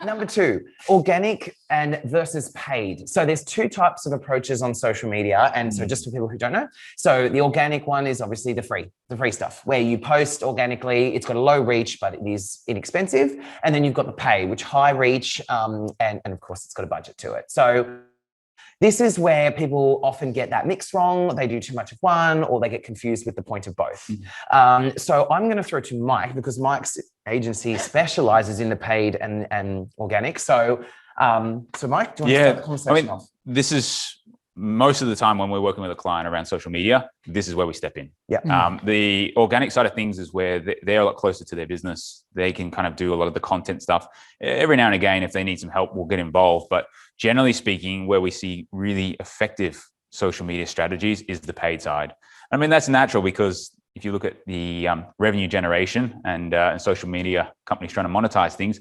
Number 2, organic and versus paid. So there's 2 types of approaches on social media. And so just for people who don't know, so the organic one is obviously the free stuff where you post organically. It's got a low reach, but it is inexpensive. And then you've got the pay, which high reach, and of course it's got a budget to it. So this is where people often get that mix wrong. They do too much of one, or they get confused with the point of both. So I'm going to throw to Mike, because Mike's agency specializes in the paid and organic. So Mike, do you want to start the conversation off? This is most of the time when we're working with a client around social media, this is where we step in. Yeah. The organic side of things is where they're a lot closer to their business. They can kind of do a lot of the content stuff. Every now and again, if they need some help, we'll get involved. But generally speaking, where we see really effective social media strategies is the paid side. I mean, that's natural because if you look at the revenue generation and social media companies trying to monetize things,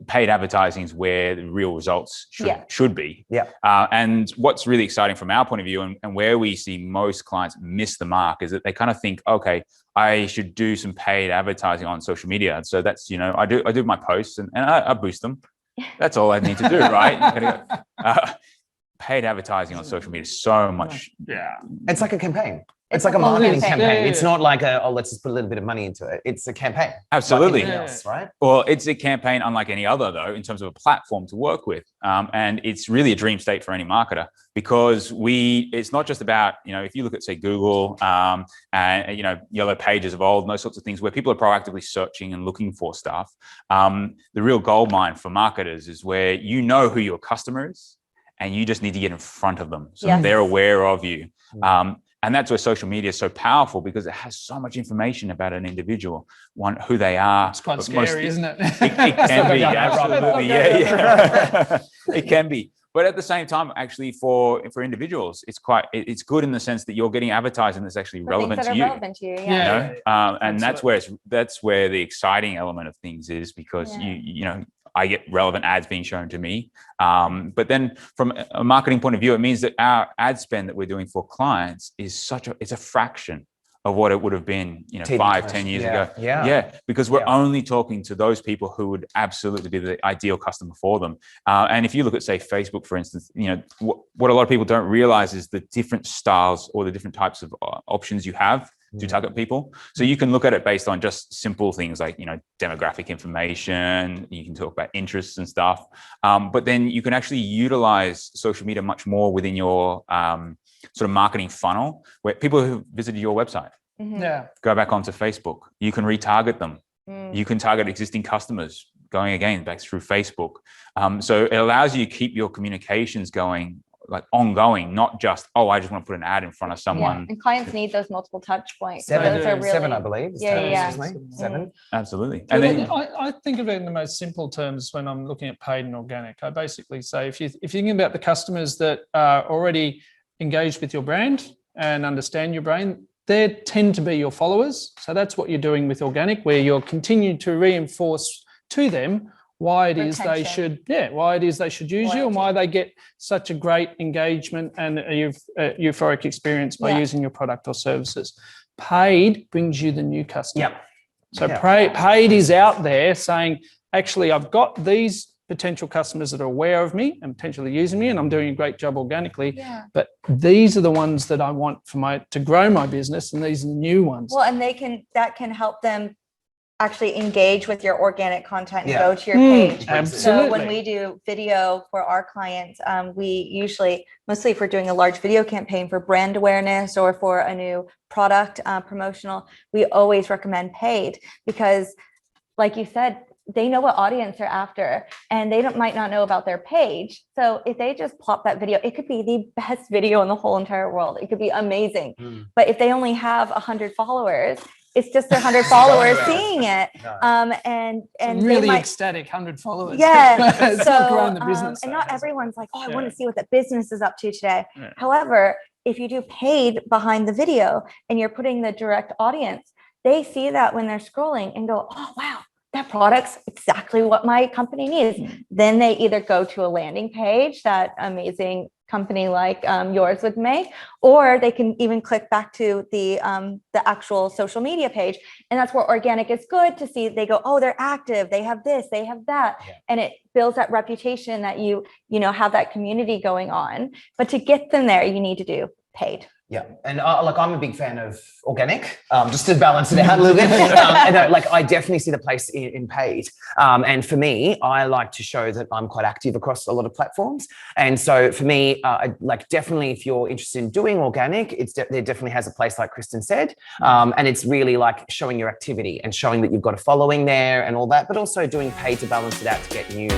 paid advertising is where the real results should be. Yeah. And what's really exciting from our point of view and where we see most clients miss the mark is that they kind of think, okay, I should do some paid advertising on social media. And so that's, I do my posts and I boost them. That's all I need to do, right? Paid advertising on social media is so much. Yeah. It's like a campaign. It's like a marketing campaign. It's not like let's just put a little bit of money into it. It's a campaign. Absolutely. Like else, right? Well, it's a campaign unlike any other, though, in terms of a platform to work with. And it's really a dream state for any marketer because it's not just about, if you look at, say, Google and, yellow pages of old and those sorts of things where people are proactively searching and looking for stuff. The real gold mine for marketers is where you know who your customer is and you just need to get in front of them so they're aware of you. And that's where social media is so powerful because it has so much information about an individual, who they are. It's quite scary, isn't it? It can be, absolutely. Yeah. It can be. But at the same time, actually, for individuals, it's good in the sense that you're getting advertising that's actually relevant to you. Relevant to you, yeah. And that's where the exciting element of things is because I get relevant ads being shown to me. But then from a marketing point of view, it means that our ad spend that we're doing for clients is it's a fraction of what it would have been, 5-10 years ago. Yeah. Because we're only talking to those people who would absolutely be the ideal customer for them. And if you look at, say, Facebook, for instance, what a lot of people don't realize is the different styles or the different types of options you have to target people. So you can look at it based on just simple things like, demographic information. You can talk about interests and stuff. But then you can actually utilize social media much more within your sort of marketing funnel where people who visited your website go back onto Facebook. You can retarget them. You can target existing customers going again back through Facebook. So it allows you to keep your communications going like ongoing, not just, I just want to put an ad in front of someone. Yeah. And clients need those multiple touch points. Seven, I believe. Seven. Absolutely. And then I think of it in the most simple terms when I'm looking at paid and organic. I basically say, if you're thinking about the customers that are already engaged with your brand and understand your brand, they tend to be your followers. So that's what you're doing with organic, where you're continuing to reinforce to them why it is they should use you and why they get such a great engagement and a euphoric experience by using your product or services. Paid brings you the new customer. So paid is out there saying, actually, I've got these potential customers that are aware of me and potentially using me, and I'm doing a great job organically. But these are the ones that I want to grow my business, and these are the new ones. Well, and that can help them actually engage with your organic content and go to your page. Absolutely. So when we do video for our clients, we usually, mostly if we're doing a large video campaign for brand awareness or for a new product promotional, we always recommend paid because, like you said, they know what audience they're after and they might not know about their page. So if they just plop that video, it could be the best video in the whole entire world. It could be amazing. But if they only have 100 followers, it's just their 100 followers seeing it. And really ecstatic 100 followers. It's not growing the business. And not everyone's like, I want to see what the business is up to today. However, if you do paid behind the video and you're putting the direct audience, they see that when they're scrolling and go, oh, wow, that product's exactly what my company needs. Then they either go to a landing page, that amazing company like yours would make, or they can even click back to the actual social media page, and that's where organic is good to see. They go, oh, they're active, they have this, they have that, and it builds that reputation that you have that community going on. But to get them there, you need to do paid. Yeah, and like I'm a big fan of organic, just to balance it out a little bit. And like I definitely see the place in paid. And for me, I like to show that I'm quite active across a lot of platforms. And so for me, like definitely, if you're interested in doing organic, there definitely has a place, like Kristen said. And it's really like showing your activity and showing that you've got a following there and all that, but also doing paid to balance it out to get new